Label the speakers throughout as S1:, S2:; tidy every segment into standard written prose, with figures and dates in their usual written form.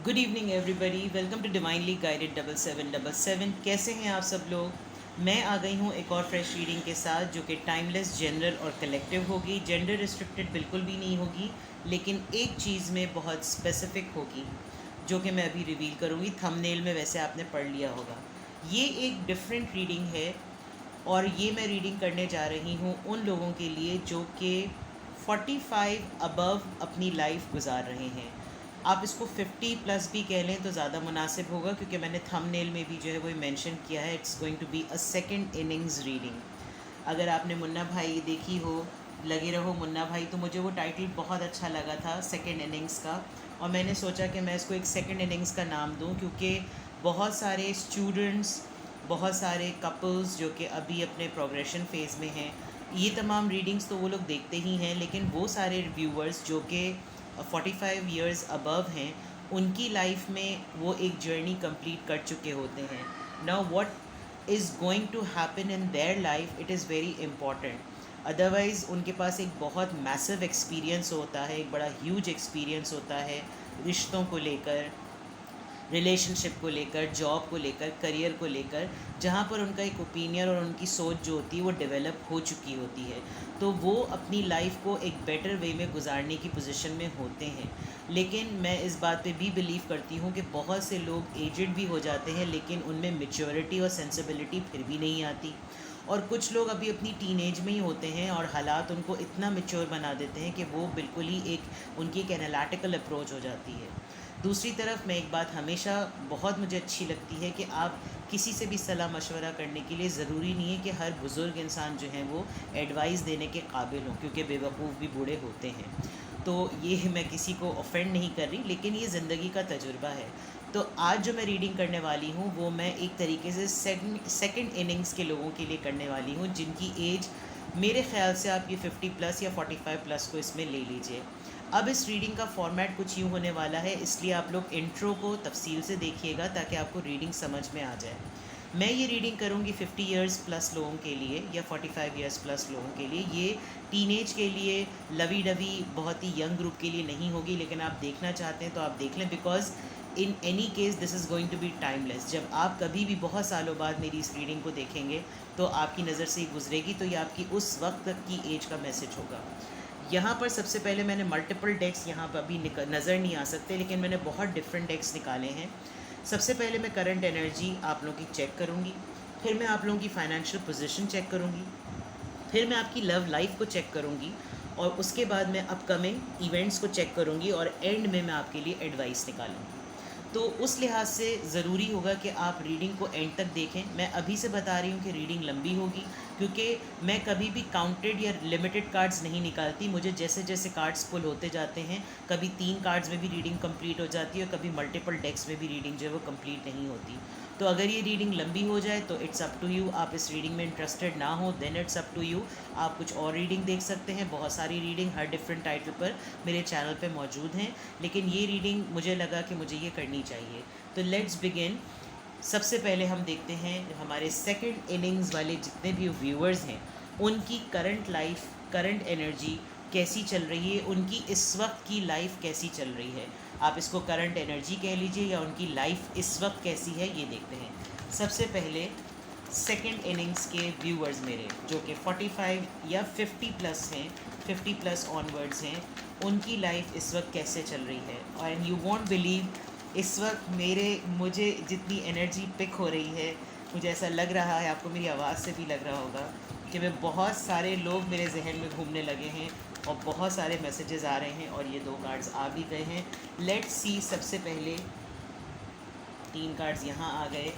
S1: Good evening everybody, welcome to divinely guided 7777। कैसे हैं आप सब लोग। मैं आ गई हूँ एक और फ्रेश रीडिंग के साथ जो कि टाइमलेस, जनरल और कलेक्टिव होगी। जेंडर रिस्ट्रिक्टेड बिल्कुल भी नहीं होगी, लेकिन एक चीज़ में बहुत स्पेसिफिक होगी जो कि मैं अभी रिवील करूँगी। थंबनेल में वैसे आपने पढ़ लिया होगा। ये एक डिफरेंट रीडिंग है और ये मैं रीडिंग करने जा रही हूँ उन लोगों के लिए जो कि 45 अबव अपनी लाइफ गुजार रहे हैं। आप इसको 50 प्लस भी कह लें तो ज़्यादा मुनासिब होगा, क्योंकि मैंने थंबनेल में भी जो है वो मेंशन किया है, it's going to be a second innings reading. अगर आपने मुन्ना भाई देखी हो, लगे रहो मुन्ना भाई, तो मुझे वो टाइटल बहुत अच्छा लगा था सेकंड इनिंग्स का। और मैंने सोचा कि मैं इसको एक सेकंड इनिंग्स का नाम दूं, क्योंकि बहुत सारे स्टूडेंट्स, बहुत सारे कपल्स जो कि अभी अपने प्रोग्रेशन फेज़ में हैं, ये तमाम रीडिंग्स तो वो लोग देखते ही हैं, लेकिन वो सारे व्यूअर्स जो कि 45 ईयर्स अबव हैं, उनकी लाइफ में वो एक जर्नी कंप्लीट कर चुके होते हैं। Now what is going to happen in their life, it is very important. Otherwise उनके पास एक बहुत मैसिव एक्सपीरियंस होता है, एक बड़ा ह्यूज एक्सपीरियंस होता है रिश्तों को लेकर, रिलेशनशिप को लेकर, जॉब को लेकर, करियर को लेकर, जहाँ पर उनका एक ओपिनियन और उनकी सोच जो होती है वो डेवलप हो चुकी होती है, तो वो अपनी लाइफ को एक बेटर वे में गुजारने की पोजीशन में होते हैं। लेकिन मैं इस बात पे भी बिलीव करती हूँ कि बहुत से लोग एजड भी हो जाते हैं, लेकिन उनमें मेच्योरिटी और सेंसिबिलिटी फिर भी नहीं आती। और कुछ लोग अभी अपनी टीनेज में ही होते हैं और हालात उनको इतना मेच्योर बना देते हैं कि वो बिल्कुल ही एक उनकी एक एनालिटिकल अप्रोच हो जाती है। दूसरी तरफ मैं एक बात हमेशा बहुत मुझे अच्छी लगती है कि आप किसी से भी सलाह मशवरा करने के लिए ज़रूरी नहीं है कि हर बुज़ुर्ग इंसान जो है वो एडवाइस देने के काबिल हों, क्योंकि बेवकूफ़ भी बूढ़े होते हैं। तो ये मैं किसी को ऑफेंड नहीं कर रही, लेकिन ये ज़िंदगी का तजुर्बा है। तो आज जो मैं रीडिंग करने वाली हूँ वो मैं एक तरीके से सेकंड इनिंग्स के लोगों के लिए करने वाली हूँ, जिनकी एज मेरे ख़्याल से आप ये 50 प्लस या 45 प्लस को इसमें ले लीजिए। अब इस रीडिंग का फॉर्मेट कुछ यूँ होने वाला है, इसलिए आप लोग इंट्रो को तफसील से देखिएगा ताकि आपको रीडिंग समझ में आ जाए। मैं ये रीडिंग करूँगी 50 इयर्स प्लस लोगों के लिए या 45 इयर्स प्लस लोगों के लिए। ये टीनेज के लिए, लवी डवी बहुत ही यंग ग्रुप के लिए नहीं होगी, लेकिन आप देखना चाहते हैं तो आप देख लें, because in any case this is going to be timeless. जब आप कभी भी बहुत सालों बाद मेरी इस रीडिंग को देखेंगे तो आपकी नज़र से ही गुजरेगी, तो ये आपकी उस वक्त तक की एज का मैसेज होगा। यहाँ पर सबसे पहले मैंने मल्टीपल डेक्स यहाँ पर अभी नज़र नहीं आ सकते, लेकिन मैंने बहुत डिफरेंट डेक्स निकाले हैं। सबसे पहले मैं करंट एनर्जी आप लोगों की चेक करूँगी, फिर मैं आप लोगों की फाइनेंशियल पोजीशन चेक करूँगी, फिर मैं आपकी लव लाइफ को चेक करूँगी, और उसके बाद मैं अपकमिंग इवेंट्स को चेक करूँगी, और एंड में मैं आपके लिए एडवाइस निकालूँगी। तो उस लिहाज से ज़रूरी होगा कि आप रीडिंग को एंड तक देखें। मैं अभी से बता रही हूँ कि रीडिंग लंबी होगी, क्योंकि मैं कभी भी काउंटेड या लिमिटेड कार्ड्स नहीं निकालती। मुझे जैसे जैसे कार्ड्स पुल होते जाते हैं, कभी 3 कार्ड्स में भी रीडिंग कंप्लीट हो जाती है और कभी मल्टीपल डेक्स में भी रीडिंग जो है वो कंप्लीट नहीं होती। तो अगर ये रीडिंग लंबी हो जाए तो इट्स अप टू यू। आप इस रीडिंग में इंटरेस्टेड ना हो then it's up to you. आप कुछ और रीडिंग देख सकते हैं। बहुत सारी रीडिंग हर डिफरेंट टाइटल पर मेरे चैनल पे मौजूद हैं, लेकिन ये रीडिंग मुझे लगा कि मुझे ये करनी चाहिए। तो लेट्स बिगिन। सबसे पहले हम देखते हैं हमारे सेकंड इनिंग्स वाले जितने भी व्यूअर्स हैं, उनकी करंट लाइफ, करंट एनर्जी कैसी चल रही है, उनकी इस वक्त की लाइफ कैसी चल रही है। आप इसको करंट एनर्जी कह लीजिए या उनकी लाइफ इस वक्त कैसी है, ये देखते हैं। सबसे पहले सेकंड इनिंग्स के व्यूअर्स मेरे जो कि 45 या 50 प्लस हैं, 50 प्लस ऑनवर्ड्स हैं, उनकी लाइफ इस वक्त कैसे चल रही है। एंड यू वॉन्ट बिलीव, इस वक्त मुझे जितनी एनर्जी पिक हो रही है, मुझे ऐसा लग रहा है, आपको मेरी आवाज़ से भी लग रहा होगा कि मैं बहुत सारे लोग मेरे जहन में घूमने लगे हैं और बहुत सारे मैसेजेस आ रहे हैं, और ये 2 कार्ड्स आ भी गए हैं। Let's see. सबसे पहले 3 कार्ड्स यहाँ आ गए।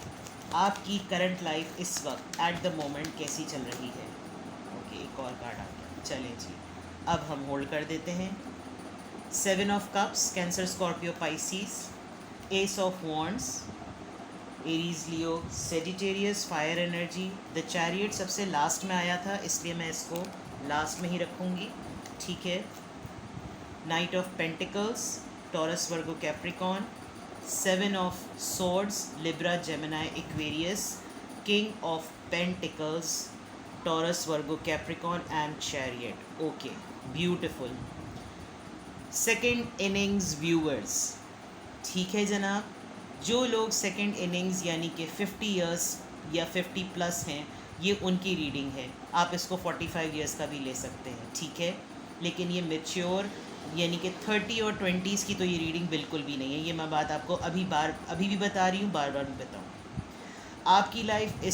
S1: आपकी करंट लाइफ इस वक्त एट द मोमेंट कैसी चल रही है। ओके, एक और कार्ड आ गया। चलें जी, अब हम होल्ड कर देते हैं। 7 of cups, cancer, Scorpio, Pisces. Ace of wands, Aries, Leo, Sagittarius, fire energy. The chariot सबसे लास्ट में आया था, इसलिए मैं इसको लास्ट में ही रखूँगी, ठीक है। Night of pentacles, taurus, Virgo, Capricorn. 7 of swords, Libra, Gemini, Aquarius. King of pentacles, taurus, Virgo, Capricorn and chariot. Okay, beautiful. Second innings viewers, ठीक है जनाब, जो लोग सेकंड इनिंग्स यानी कि 50 इयर्स या 50 प्लस हैं, ये उनकी रीडिंग है। आप इसको 45 इयर्स का भी ले सकते हैं, ठीक है। लेकिन ये मेच्योर यानी कि 30 और 20s की तो ये रीडिंग बिल्कुल भी नहीं है। ये मैं बात आपको अभी भी बता रही हूँ, बार बार भी बताऊँ। आपकी लाइफ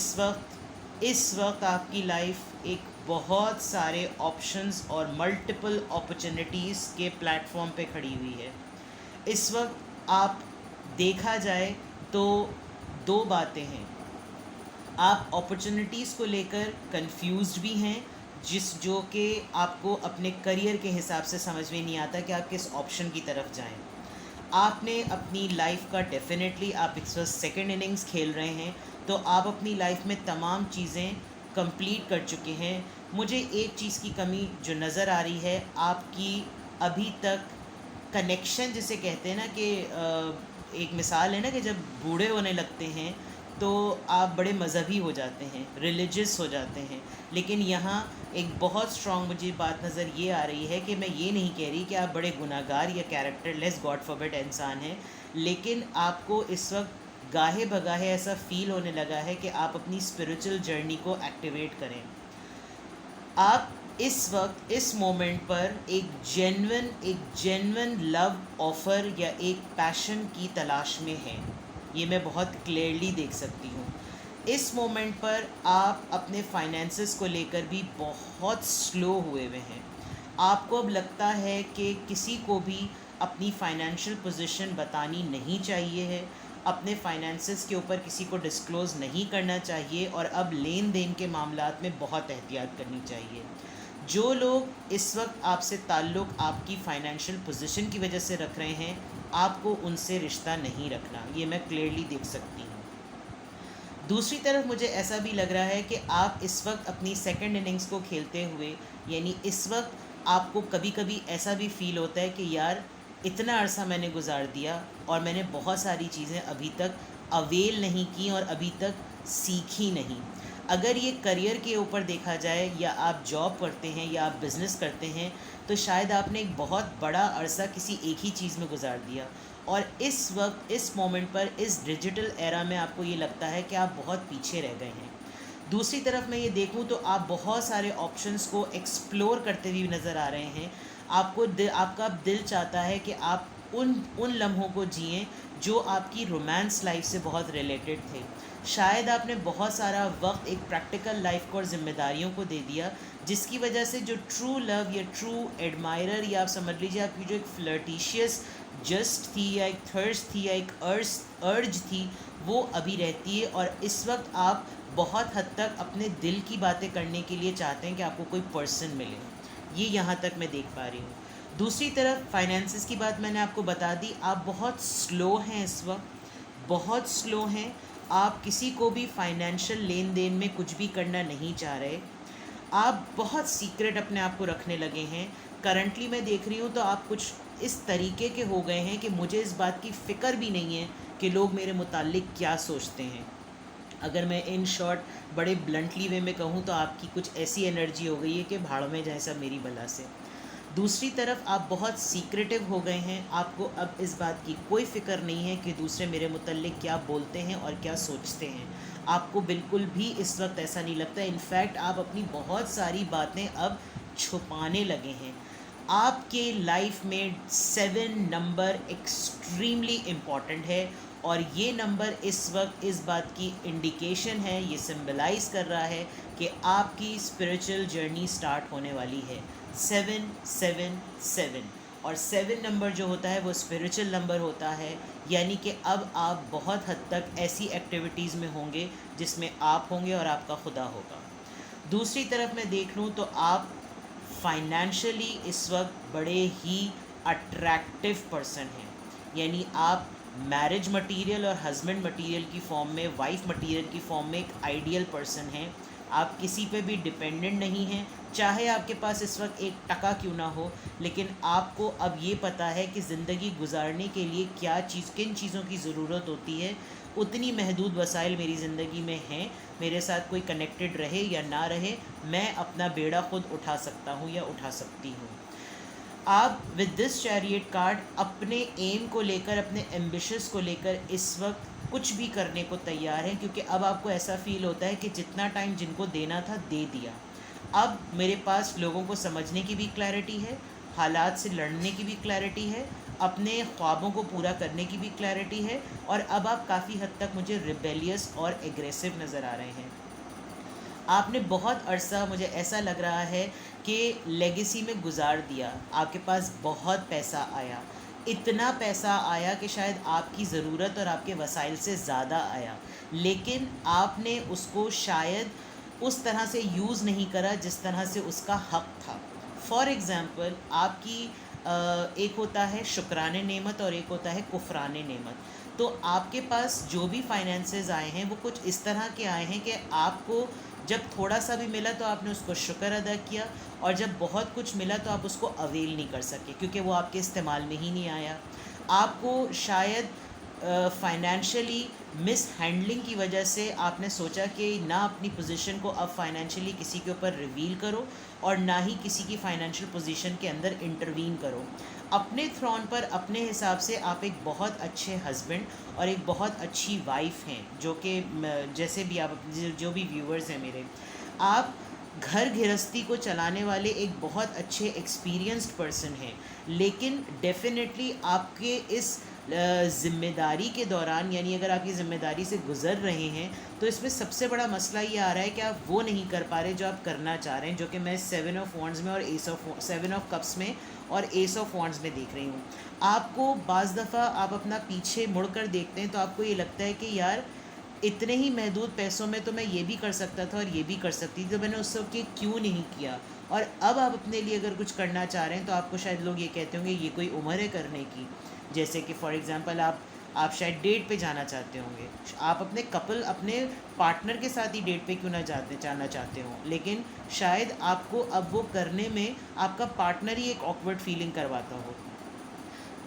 S1: इस वक्त आपकी लाइफ एक बहुत सारे ऑप्शंस और मल्टीपल अपॉर्चुनिटीज़ के प्लेटफॉर्म पे खड़ी हुई है। इस वक्त आप देखा जाए तो दो बातें हैं। आप अपॉर्चुनिटीज़ को लेकर कंफ्यूज्ड भी हैं, जो कि आपको अपने करियर के हिसाब से समझ में नहीं आता कि आप किस ऑप्शन की तरफ जाएं। आपने अपनी लाइफ का डेफिनेटली, आप इस वक्त सेकेंड इनिंग्स खेल रहे हैं, तो आप अपनी लाइफ में तमाम चीज़ें कंप्लीट कर चुके हैं। मुझे एक चीज़ की कमी जो नज़र आ रही है, आपकी अभी तक कनेक्शन जिसे कहते हैं ना कि एक मिसाल है ना कि जब बूढ़े होने लगते हैं तो आप बड़े मज़हबी हो जाते हैं, रिलीजियस हो जाते हैं। लेकिन यहाँ एक बहुत स्ट्रॉन्ग मुझे बात नज़र ये आ रही है कि मैं ये नहीं कह रही कि आप बड़े गुनाहगार या कैरेक्टरलेस गॉड फॉरबिड इंसान हैं, लेकिन आपको इस वक्त गाहे बगाहे ऐसा फील होने लगा है कि आप अपनी स्पिरिचुअल जर्नी को एक्टिवेट करें। आप इस वक्त इस मोमेंट पर एक जेन्युइन लव ऑफ़र या एक पैशन की तलाश में हैं। ये मैं बहुत क्लियरली देख सकती हूँ। इस मोमेंट पर आप अपने फाइनेंसेस को लेकर भी बहुत स्लो हुए हुए हैं। आपको अब लगता है कि किसी को भी अपनी फाइनेंशियल पोजीशन बतानी नहीं चाहिए है, अपने फाइनेंसेस के ऊपर किसी को डिस्क्लोज़ नहीं करना चाहिए, और अब लेन देन के मामलात में बहुत एहतियात करनी चाहिए। जो लोग इस वक्त आपसे ताल्लुक़ आपकी फ़ाइनेंशियल पोजीशन की वजह से रख रहे हैं, आपको उनसे रिश्ता नहीं रखना, ये मैं क्लियरली देख सकती हूँ। दूसरी तरफ मुझे ऐसा भी लग रहा है कि आप इस वक्त अपनी सेकंड इनिंग्स को खेलते हुए, यानी इस वक्त आपको कभी कभी ऐसा भी फ़ील होता है कि यार इतना अरसा मैंने गुजार दिया और मैंने बहुत सारी चीज़ें अभी तक अवेल नहीं की और अभी तक सीखी नहीं। अगर ये करियर के ऊपर देखा जाए, या आप जॉब करते हैं या आप बिज़नेस करते हैं, तो शायद आपने एक बहुत बड़ा अरसा किसी एक ही चीज़ में गुजार दिया, और इस वक्त इस मोमेंट पर इस डिजिटल एरा में आपको ये लगता है कि आप बहुत पीछे रह गए हैं। दूसरी तरफ मैं ये देखूं तो आप बहुत सारे ऑप्शंस को एक्सप्लोर करते हुए नज़र आ रहे हैं। आपका दिल चाहता है कि आप उन लम्हों को जिएं जो आपकी रोमांस लाइफ से बहुत रिलेटेड थे। शायद आपने बहुत सारा वक्त एक प्रैक्टिकल लाइफ को और ज़िम्मेदारियों को दे दिया, जिसकी वजह से जो ट्रू लव या ट्रू एडमायरर, या आप समझ लीजिए आपकी जो एक फ्लर्टिशियस जस्ट थी, या एक थर्स्ट थी, या एक अर्ज थी, वो अभी रहती है। और इस वक्त आप बहुत हद तक अपने दिल की बातें करने के लिए चाहते हैं कि आपको कोई पर्सन मिले। ये यहाँ तक मैं देख पा रही हूँ। दूसरी तरफ फाइनेंसेस की बात मैंने आपको बता दी। आप बहुत स्लो हैं इस वक्त, बहुत स्लो हैं। आप किसी को भी फाइनेंशियल लेन देन में कुछ भी करना नहीं चाह रहे। आप बहुत सीक्रेट अपने आप को रखने लगे हैं। करंटली मैं देख रही हूँ तो आप कुछ इस तरीके के हो गए हैं कि मुझे इस बात की फ़िक्र भी नहीं है कि लोग मेरे मुतालिक क्या सोचते हैं। अगर मैं इन शॉर्ट बड़े ब्लंटली वे में कहूँ तो आपकी कुछ ऐसी एनर्जी हो गई है कि भाड़ में जाए सब मेरी बला से। दूसरी तरफ आप बहुत सीक्रेटिव हो गए हैं। आपको अब इस बात की कोई फ़िक्र नहीं है कि दूसरे मेरे मुतल्लिक क्या बोलते हैं और क्या सोचते हैं। आपको बिल्कुल भी इस वक्त ऐसा नहीं लगता। इनफैक्ट आप अपनी बहुत सारी बातें अब छुपाने लगे हैं। आपके लाइफ में 7 नंबर एक्सट्रीमली इम्पॉर्टेंट है, और ये नंबर इस वक्त इस बात की इंडिकेशन है, ये सिंबलाइज़ कर रहा है कि आपकी स्पिरिचुअल जर्नी स्टार्ट होने वाली है। 777, और 7 नंबर जो होता है वो स्पिरिचुअल नंबर होता है। यानी कि अब आप बहुत हद तक ऐसी एक्टिविटीज़ में होंगे जिसमें आप होंगे और आपका खुदा होगा। दूसरी तरफ मैं देख लूँ तो आप फाइनेंशियली इस वक्त बड़े ही अट्रैक्टिव पर्सन हैं। यानी आप मैरिज मटेरियल और हस्बैंड मटेरियल की फॉर्म में, वाइफ मटेरियल की फॉर्म में एक आइडियल पर्सन हैं। आप किसी पे भी डिपेंडेंट नहीं हैं, चाहे आपके पास इस वक्त एक टका क्यों ना हो, लेकिन आपको अब ये पता है कि ज़िंदगी गुजारने के लिए किन चीज़ों की ज़रूरत होती है। उतनी महदूद वसाइल मेरी ज़िंदगी में हैं, मेरे साथ कोई कनेक्टेड रहे या ना रहे, मैं अपना बेड़ा खुद उठा सकता हूँ या उठा सकती हूँ। आप विद दिस चैरियट कार्ड अपने एम को लेकर, अपने एम्बिशंस को लेकर इस वक्त कुछ भी करने को तैयार हैं, क्योंकि अब आपको ऐसा फील होता है कि जितना टाइम जिनको देना था दे दिया। अब मेरे पास लोगों को समझने की भी क्लैरिटी है, हालात से लड़ने की भी क्लैरिटी है, अपने ख्वाबों को पूरा करने की भी क्लैरिटी है, और अब आप काफ़ी हद तक मुझे रिबेलियस और एग्रेसिव नज़र आ रहे हैं। आपने बहुत अरसा, मुझे ऐसा लग रहा है कि लेगेसी में गुजार दिया। आपके पास बहुत पैसा आया, इतना पैसा आया कि शायद आपकी ज़रूरत और आपके वसाइल से ज़्यादा आया, लेकिन आपने उसको शायद उस तरह से यूज़ नहीं करा जिस तरह से उसका हक़ था। फॉर एग्ज़ाम्पल, आपकी एक होता है शुक्राने नेमत और एक होता है कुफराने नेमत। तो आपके पास जो भी फाइनेंसेस आए हैं वो कुछ इस तरह के आए हैं कि आपको जब थोड़ा सा भी मिला तो आपने उसको शुक्र अदा किया, और जब बहुत कुछ मिला तो आप उसको अवेल नहीं कर सके क्योंकि वो आपके इस्तेमाल में ही नहीं आया। आपको शायद फाइनेंशियली मिस हैंडलिंग की वजह से आपने सोचा कि ना अपनी पोजीशन को अब फाइनेंशियली किसी के ऊपर रिवील करो और ना ही किसी की फाइनेंशियल पोजीशन के अंदर इंटरवीन करो। अपने थ्रोन पर अपने हिसाब से आप एक बहुत अच्छे हस्बैंड और एक बहुत अच्छी वाइफ हैं, जो कि जैसे भी आप जो भी व्यूअर्स हैं मेरे, आप घर गृहस्थी को चलाने वाले एक बहुत अच्छे एक्सपीरियंस्ड पर्सन हैं। लेकिन डेफिनेटली आपके इस ज़िम्मेदारी के दौरान, यानी अगर आप ये ज़िम्मेदारी से गुज़र रहे हैं, तो इसमें सबसे बड़ा मसला ये आ रहा है कि आप वो नहीं कर पा रहे जो आप करना चाह रहे हैं, जो कि मैं 7 ऑफ वॉन्ड्स में और 7 ऑफ कप्स में और एस ऑफ वॉन्ड्स में देख रही हूँ। आपको बाज़ दफ़ा आप अपना पीछे मुड़ कर देखते हैं तो आपको ये लगता है कि यार इतने ही महदूद पैसों में तो मैं ये भी कर सकता था और ये भी कर सकती थी, तो मैंने उस वक्त ये क्यों नहीं किया। और अब आप अपने लिए अगर कुछ करना चाह रहे हैं तो आपको शायद लोग ये कहते होंगे ये कोई उम्र है करने की। जैसे कि फॉर एग्ज़ाम्पल आप शायद डेट पे जाना चाहते होंगे, आप अपने कपल, अपने पार्टनर के साथ ही डेट पे क्यों ना जाना चाहते हो, लेकिन शायद आपको अब वो करने में आपका पार्टनर ही एक ऑकवर्ड फीलिंग करवाता हो।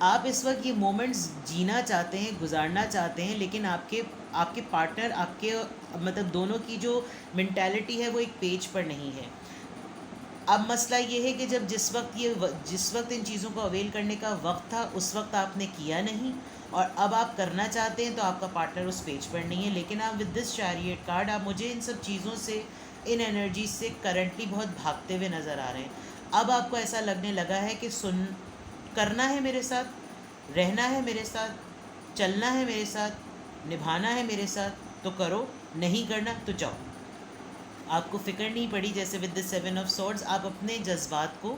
S1: आप इस वक्त ये मोमेंट्स जीना चाहते हैं, गुजारना चाहते हैं, लेकिन आपके आपके पार्टनर, आपके मतलब दोनों की जो मेंटालिटी है वो एक पेज पर नहीं है। अब मसला ये है कि जब जिस वक्त इन चीज़ों को अवेल करने का वक्त था उस वक्त आपने किया नहीं, और अब आप करना चाहते हैं तो आपका पार्टनर उस पेज पर नहीं है। लेकिन आप विद दिस चैरियट कार्ड आप मुझे इन सब चीज़ों से, इन एनर्जी से करंटली बहुत भागते हुए नज़र आ रहे हैं। अब आपको ऐसा लगने लगा है कि करना है मेरे साथ, रहना है मेरे साथ, चलना है मेरे साथ, निभाना है मेरे साथ, तो करो, नहीं करना तो जाओ। आपको फ़िक्र नहीं पड़ी। जैसे विद द 7 ऑफ सॉर्ड्स, आप अपने जज्बात को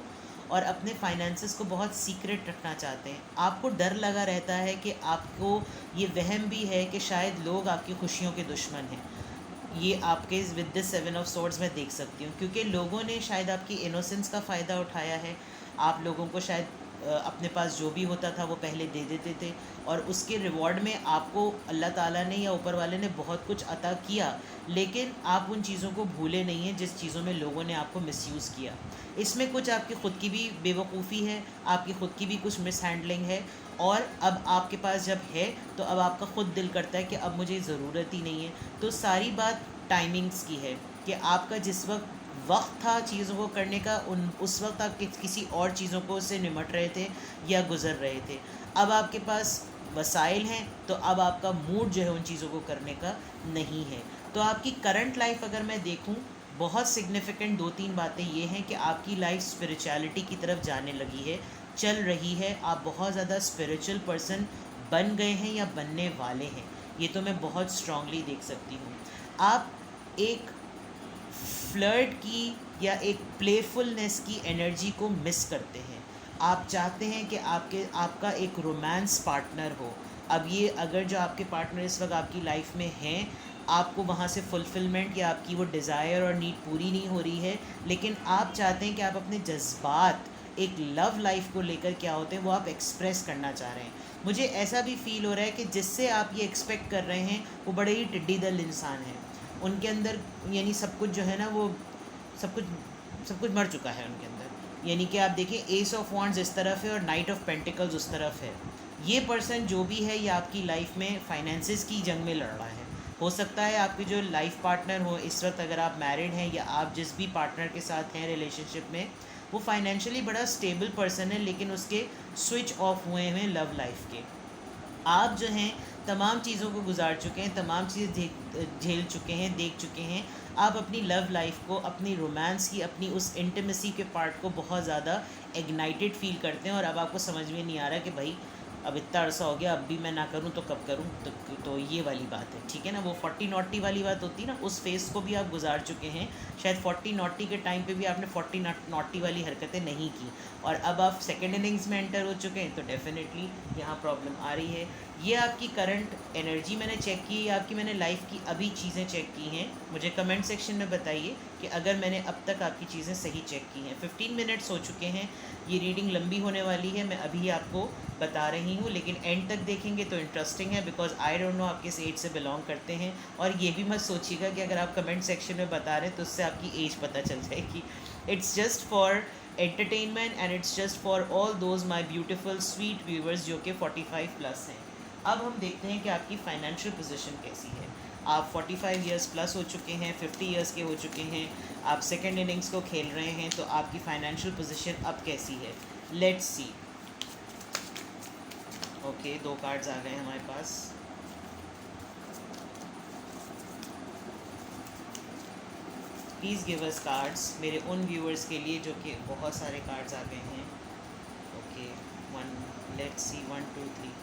S1: और अपने फाइनेंसेस को बहुत सीक्रेट रखना चाहते हैं। आपको डर लगा रहता है कि आपको ये वहम भी है कि शायद लोग आपकी खुशियों के दुश्मन हैं। ये आपके विद द 7 ऑफ सॉर्ड्स मैं देख सकती हूँ, क्योंकि लोगों ने शायद आपकी इनोसेंस का फ़ायदा उठाया है। आप लोगों को शायद अपने पास जो भी होता था वो पहले दे देते थे, और उसके रिवॉर्ड में आपको अल्लाह ताला ने या ऊपर वाले ने बहुत कुछ अता किया, लेकिन आप उन चीज़ों को भूले नहीं हैं जिस चीज़ों में लोगों ने आपको मिसयूज़ किया। इसमें कुछ आपकी ख़ुद की भी बेवकूफ़ी है, आपकी ख़ुद की भी कुछ मिस हैंडलिंग है, और अब आपके पास जब है तो अब आपका ख़ुद दिल करता है कि अब मुझे ज़रूरत ही नहीं है। तो सारी बात टाइमिंग्स की है कि आपका जिस वक्त था चीज़ों को करने का, उस वक्त आप किसी और चीज़ों को से निमट रहे थे या गुज़र रहे थे। अब आपके पास वसाइल हैं तो अब आपका मूड जो है उन चीज़ों को करने का नहीं है। तो आपकी करंट लाइफ अगर मैं देखूं, बहुत सिग्निफिकेंट 2-3 बातें ये हैं कि आपकी लाइफ स्पिरिचुअलिटी की तरफ जाने लगी है, चल रही है। आप बहुत ज़्यादा स्पिरिचुअल पर्सन बन गए हैं या बनने वाले हैं, ये तो मैं बहुत स्ट्रांगली देख सकती हूँ। आप एक फ्लर्ट की या एक प्लेफुलनेस की एनर्जी को मिस करते हैं। आप चाहते हैं कि आपका एक रोमांस पार्टनर हो। अब ये अगर जो आपके पार्टनर इस वक्त आपकी लाइफ में हैं, आपको वहाँ से फुलफ़िलमेंट या आपकी वो डिज़ायर और नीड पूरी नहीं हो रही है, लेकिन आप चाहते हैं कि आप अपने जज्बात एक लव लाइफ को लेकर क्या होते हैं वो आप एक्सप्रेस करना चाह रहे हैं। मुझे ऐसा भी फ़ील हो रहा है कि जिससे आप ये एक्सपेक्ट कर रहे हैं वो बड़े ही टिड्डी दल इंसान हैं। उनके अंदर यानी सब कुछ जो है ना, वो सब कुछ मर चुका है उनके अंदर। यानी कि आप देखिए, एस ऑफ वॉन्ड्स इस तरफ है और नाइट ऑफ पेंटिकल्स उस तरफ है। ये पर्सन जो भी है ये आपकी लाइफ में फाइनेंसेस की जंग में लड़ रहा है। हो सकता है आपके जो लाइफ पार्टनर हो इस वक्त, अगर आप मैरिड हैं या आप जिस भी पार्टनर के साथ हैं रिलेशनशिप में, वो फाइनेंशियली बड़ा स्टेबल पर्सन है, लेकिन उसके स्विच ऑफ हुए हैं लव लाइफ के। आप जो हैं तमाम चीज़ों को गुजार चुके हैं, तमाम चीज़ें झेल चुके हैं, देख चुके हैं। आप अपनी लव लाइफ को, अपनी रोमांस की, अपनी उस इंटीमेसी के पार्ट को बहुत ज़्यादा इग्नाइटेड फील करते हैं, और अब आपको समझ में नहीं आ रहा कि भाई अब इतना अरसा हो गया, अब भी मैं ना करूं तो कब करूं। तो ये वाली बात है, ठीक है ना। वो 40 नॉटी वाली बात होती है ना, उस फेज़ को भी आप गुजार चुके हैं। शायद 40 नॉटी के टाइम पे भी आपने 40 नॉटी वाली हरकतें नहीं की, और अब आप सेकेंड इनिंग्स में एंटर हो चुके हैं, तो डेफिनेटली यहाँ प्रॉब्लम आ रही है। ये आपकी करंट एनर्जी मैंने चेक की है, आपकी मैंने लाइफ की अभी चीज़ें चेक की हैं। मुझे कमेंट सेक्शन में बताइए कि अगर मैंने अब तक आपकी चीज़ें सही चेक की हैं। 15 मिनट्स हो चुके हैं, ये रीडिंग लंबी होने वाली है, मैं अभी आपको बता रही हूँ, लेकिन एंड तक देखेंगे तो इंटरेस्टिंग है, बिकॉज आई डोंट नो आप किस एज से बिलोंग करते हैं। और ये भी मत सोचिएगा कि अगर आप कमेंट सेक्शन में बता रहे हैं तो उससे आपकी एज पता चल जाएगी। It's just for entertainment and it's just for all those my beautiful sweet viewers जो कि 45 प्लस हैं। अब हम देखते हैं कि आपकी फाइनेंशियल पोजीशन कैसी है। आप 45 इयर्स प्लस हो चुके हैं, 50 इयर्स के हो चुके हैं, आप सेकेंड इनिंग्स को खेल रहे हैं, तो आपकी फाइनेंशियल पोजीशन अब कैसी है, लेट्स सी। ओके, 2 कार्ड्स आ गए हमारे पास। प्लीज़ गिव अस कार्ड्स मेरे उन व्यूअर्स के लिए जो कि बहुत सारे कार्ड्स आ गए हैं। Okay, 1, let's see, 1 2 3,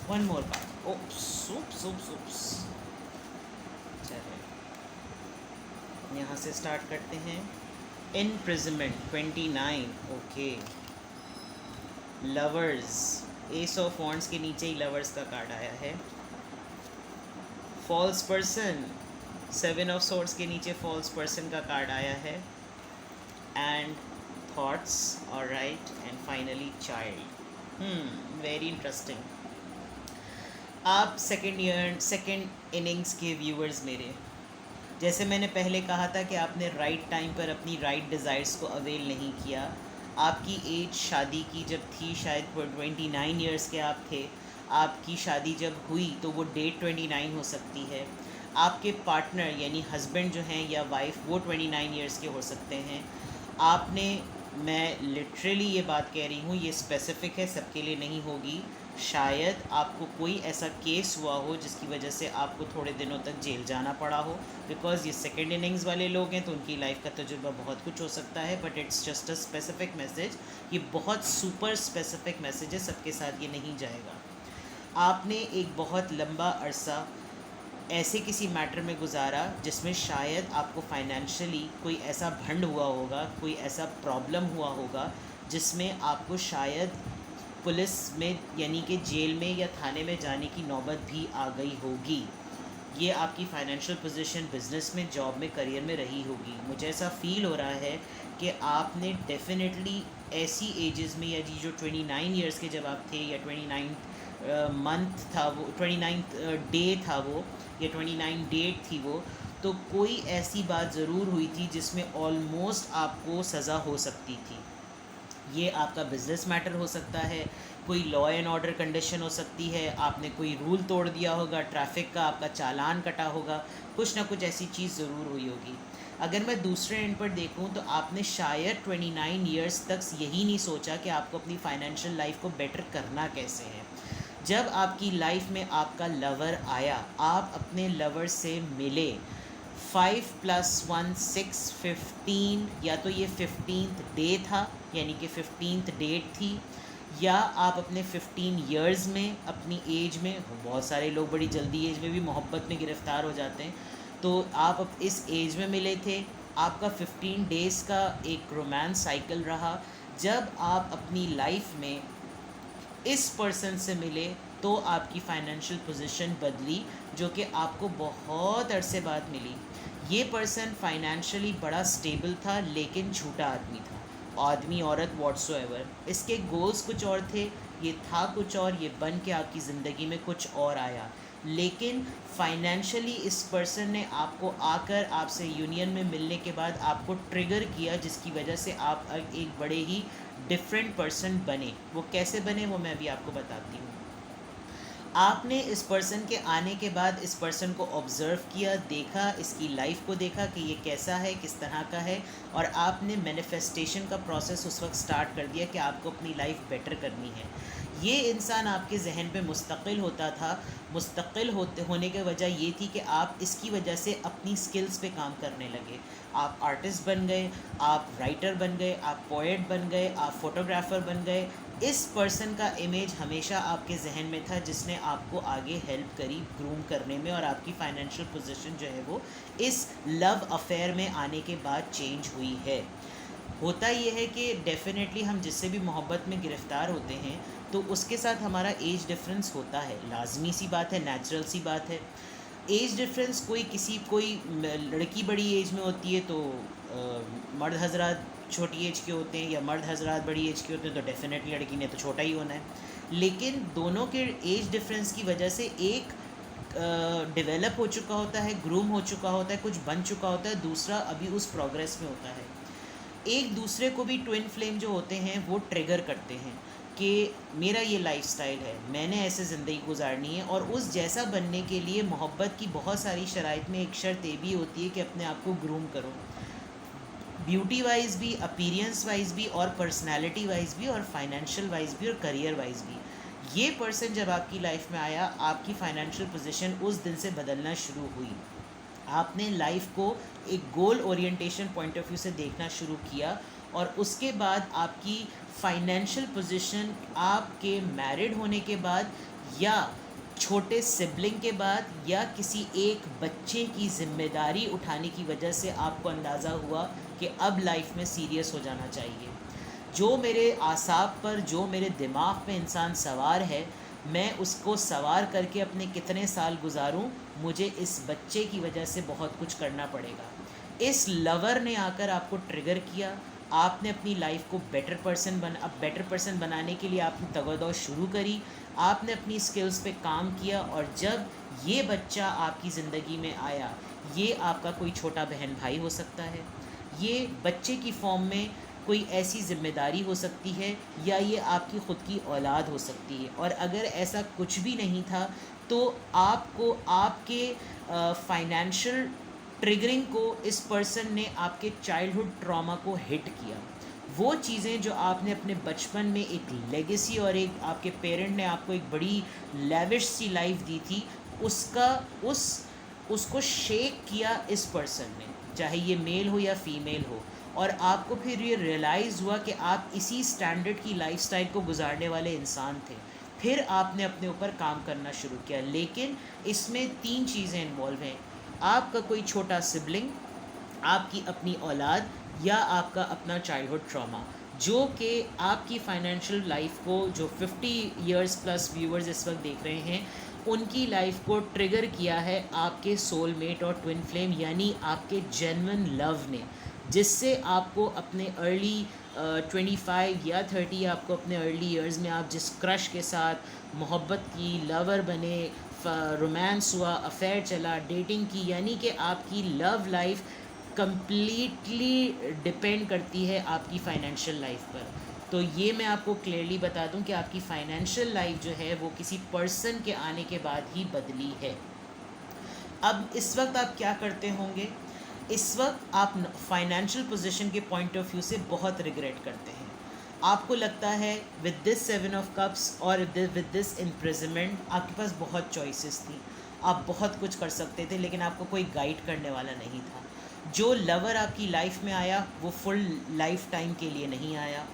S1: 1 more card. Oops oops oops oops. चलो यहाँ से स्टार्ट करते हैं। Imprisonment 29। Okay, lovers, ace of wands के नीचे ही लवर्स का कार्ड आया है। फॉल्स पर्सन, 7 ऑफ सोर्ड्स के नीचे फॉल्स पर्सन का कार्ड आया है। And thoughts, alright, and finally child. Very interesting. आप सेकेंड इनिंग्स के व्यूअर्स मेरे, जैसे मैंने पहले कहा था कि आपने राइट टाइम पर अपनी राइट डिज़ायर्स को अवेल नहीं किया। आपकी एज शादी की जब थी, शायद 29 इयर्स के आप थे। आपकी शादी जब हुई तो वो डेट 29 हो सकती है। आपके पार्टनर यानी हस्बैंड जो हैं या वाइफ, वो 29 इयर्स के हो सकते हैं। आपने, मैं लिटरली ये बात कह रही हूँ, ये स्पेसिफ़िक है, सबके लिए नहीं होगी। शायद आपको कोई ऐसा केस हुआ हो जिसकी वजह से आपको थोड़े दिनों तक जेल जाना पड़ा हो, बिकॉज़ ये सेकेंड इनिंग्स वाले लोग हैं तो उनकी लाइफ का तजुर्बा बहुत कुछ हो सकता है। But it's just a specific message, ये बहुत सुपर स्पेसिफिक मैसेज है, सबके साथ ये नहीं जाएगा। आपने एक बहुत लंबा अरसा ऐसे किसी मैटर में गुजारा जिसमें शायद आपको फाइनेंशियली कोई ऐसा भंड हुआ होगा, कोई ऐसा प्रॉब्लम हुआ होगा जिसमें आपको शायद पुलिस में यानी कि जेल में या थाने में जाने की नौबत भी आ गई होगी। ये आपकी फाइनेंशियल पोजीशन बिज़नेस में, जॉब में, करियर में रही होगी। मुझे ऐसा फील हो रहा है कि आपने डेफिनेटली ऐसी एजेस में, या जी जो 29 इयर्स के जब आप थे, या 29 मंथ था वो, 29 डे था वो, या 29 डेट थी वो, तो कोई ऐसी बात ज़रूर हुई थी जिसमें ऑलमोस्ट आपको सज़ा हो सकती थी। ये आपका बिज़नेस मैटर हो सकता है, कोई लॉ एंड ऑर्डर कंडीशन हो सकती है, आपने कोई रूल तोड़ दिया होगा, ट्रैफिक का आपका चालान कटा होगा, कुछ ना कुछ ऐसी चीज़ ज़रूर हुई होगी। अगर मैं दूसरे एंड पर देखूं तो आपने शायद 29 इयर्स तक यही नहीं सोचा कि आपको अपनी फाइनेंशियल लाइफ को बेटर करना कैसे है। जब आपकी लाइफ में आपका लवर आया, आप अपने लवर से मिले, 5 + 1 6 15, या तो ये 15th डे था यानी कि 15th डेट थी, या आप अपने 15 इयर्स में, अपनी एज में, बहुत सारे लोग बड़ी जल्दी एज में भी मोहब्बत में गिरफ़्तार हो जाते हैं, तो आप अब इस एज में मिले थे। आपका 15 डेज़ का एक रोमांस साइकिल रहा। जब आप अपनी लाइफ में इस पर्सन से मिले तो आपकी फाइनेंशियल पोजीशन बदली, जो कि आपको बहुत अरसे बाद मिली। ये पर्सन फाइनेंशियली बड़ा स्टेबल था, लेकिन झूठा आदमी था, आदमी औरत व्हाट्सोएवर। इसके गोल्स कुछ और थे, ये था कुछ और, ये बन के आपकी ज़िंदगी में कुछ और आया। लेकिन फाइनेंशियली इस पर्सन ने आपको आकर आपसे यूनियन में मिलने के बाद आपको ट्रिगर किया, जिसकी वजह से आप एक बड़े ही डिफरेंट पर्सन बने। वो कैसे बने वो मैं अभी आपको बताती हूँ। आपने इस पर्सन के आने के बाद इस पर्सन को ऑब्ज़र्व किया, देखा, इसकी लाइफ को देखा कि ये कैसा है, किस तरह का है, और आपने मैनिफेस्टेशन का प्रोसेस उस वक्त स्टार्ट कर दिया कि आपको अपनी लाइफ बेटर करनी है। ये इंसान आपके जहन पे मुस्तकिल होता था। मुस्तकिल होने की वजह ये थी कि आप इसकी वजह से अपनी स्किल्स पे काम करने लगे। आप आर्टिस्ट बन गए, आप राइटर बन गए, आप पोएट बन गए, आप फोटोग्राफ़र बन गए। इस पर्सन का इमेज हमेशा आपके जहन में था, जिसने आपको आगे हेल्प करी ग्रूम करने में, और आपकी फाइनेंशियल पोजीशन जो है वो इस लव अफेयर में आने के बाद चेंज हुई है। होता ये है कि डेफ़िनेटली हम जिससे भी मोहब्बत में गिरफ़्तार होते हैं तो उसके साथ हमारा एज डिफरेंस होता है, लाजमी सी बात है, नेचुरल सी बात है। एज डिफरेंस कोई लड़की बड़ी एज में होती है तो मर्द हजरात छोटी एज के होते हैं, या मर्द हजरात बड़ी एज के होते हैं तो डेफिनेटली लड़की ने तो छोटा ही होना है। लेकिन दोनों के एज डिफरेंस की वजह से एक डेवलप हो चुका होता है, ग्रूम हो चुका होता है, कुछ बन चुका होता है, दूसरा अभी उस प्रोग्रेस में होता है। एक दूसरे को भी ट्विन फ्लेम जो होते हैं वो ट्रिगर करते हैं कि मेरा ये लाइफस्टाइल है, मैंने ऐसे ज़िंदगी गुजारनी है, और उस जैसा बनने के लिए मोहब्बत की बहुत सारी शराइत में एक शर्त ये भी होती है कि अपने आप को ग्रूम करो, ब्यूटी वाइज भी, अपीरियंस वाइज भी, और पर्सनैलिटी वाइज भी, और फाइनेंशियल वाइज भी, और करियर वाइज भी। ये पर्सन जब आपकी लाइफ में आया, आपकी फाइनेंशियल पोजीशन उस दिन से बदलना शुरू हुई। आपने लाइफ को एक गोल ओरिएंटेशन पॉइंट ऑफ व्यू से देखना शुरू किया, और उसके बाद आपकी फाइनेंशियल पोजीशन आपके मैरिड होने के बाद, या छोटे सिबलिंग के बाद, या किसी एक बच्चे की ज़िम्मेदारी उठाने की वजह से आपको अंदाज़ा हुआ कि अब लाइफ में सीरियस हो जाना चाहिए। जो मेरे आसाब पर, जो मेरे दिमाग पे इंसान सवार है, मैं उसको सवार करके अपने कितने साल गुजारूं, मुझे इस बच्चे की वजह से बहुत कुछ करना पड़ेगा। इस लवर ने आकर आपको ट्रिगर किया, आपने अपनी लाइफ को बेटर पर्सन बनाने के लिए आपने तगदौ शुरू करी, आपने अपनी स्किल्स पे काम किया, और जब ये बच्चा आपकी ज़िंदगी में आया, ये आपका कोई छोटा बहन भाई हो सकता है, ये बच्चे की फॉर्म में कोई ऐसी ज़िम्मेदारी हो सकती है, या ये आपकी ख़ुद की औलाद हो सकती है। और अगर ऐसा कुछ भी नहीं था तो आपको आपके फाइनेंशियल ट्रिगरिंग को इस पर्सन ने आपके चाइल्डहुड ट्रॉमा को हिट किया। वो चीज़ें जो आपने अपने बचपन में एक लेगेसी, और एक आपके पेरेंट ने आपको एक बड़ी लेविश सी लाइफ दी थी, उसका उसको शेक किया इस पर्सन ने, चाहे ये मेल हो या फीमेल हो। और आपको फिर ये रियलाइज़ हुआ कि आप इसी स्टैंडर्ड की लाइफस्टाइल को गुजारने वाले इंसान थे। फिर आपने अपने ऊपर काम करना शुरू किया, लेकिन इसमें 3 चीज़ें इन्वॉल्व हैं। आपका कोई छोटा सिबलिंग, आपकी अपनी औलाद, या आपका अपना चाइल्डहुड ट्रॉमा, जो कि आपकी फाइनेंशियल लाइफ को, जो 50 इयर्स प्लस व्यूअर्स इस वक्त देख रहे हैं, उनकी लाइफ को ट्रिगर किया है आपके सोलमेट और ट्विन फ्लेम, यानी आपके जेन्युइन लव ने, जिससे आपको अपने अर्ली 25 या 30, आपको अपने अर्ली इयर्स में आप जिस क्रश के साथ मोहब्बत की, लवर बने, रोमांस हुआ, अफेयर चला, डेटिंग की, यानी कि आपकी लव लाइफ कंप्लीटली डिपेंड करती है आपकी फ़ाइनेंशियल लाइफ पर। तो ये मैं आपको क्लियरली बता दूं कि आपकी फ़ाइनेंशियल लाइफ जो है वो किसी पर्सन के आने के बाद ही बदली है। अब इस वक्त आप क्या करते होंगे? इस वक्त आप फाइनेंशियल पोजीशन के पॉइंट ऑफ व्यू से बहुत रिग्रेट करते हैं। आपको लगता है विद दिस 7 ऑफ कप्स और विद दिस इम्प्रिजनमेंट आपके पास बहुत चॉइसेस थी, आप बहुत कुछ कर सकते थे, लेकिन आपको कोई गाइड करने वाला नहीं था। जो लवर आपकी लाइफ में आया वो फुल लाइफ टाइम के लिए नहीं आया।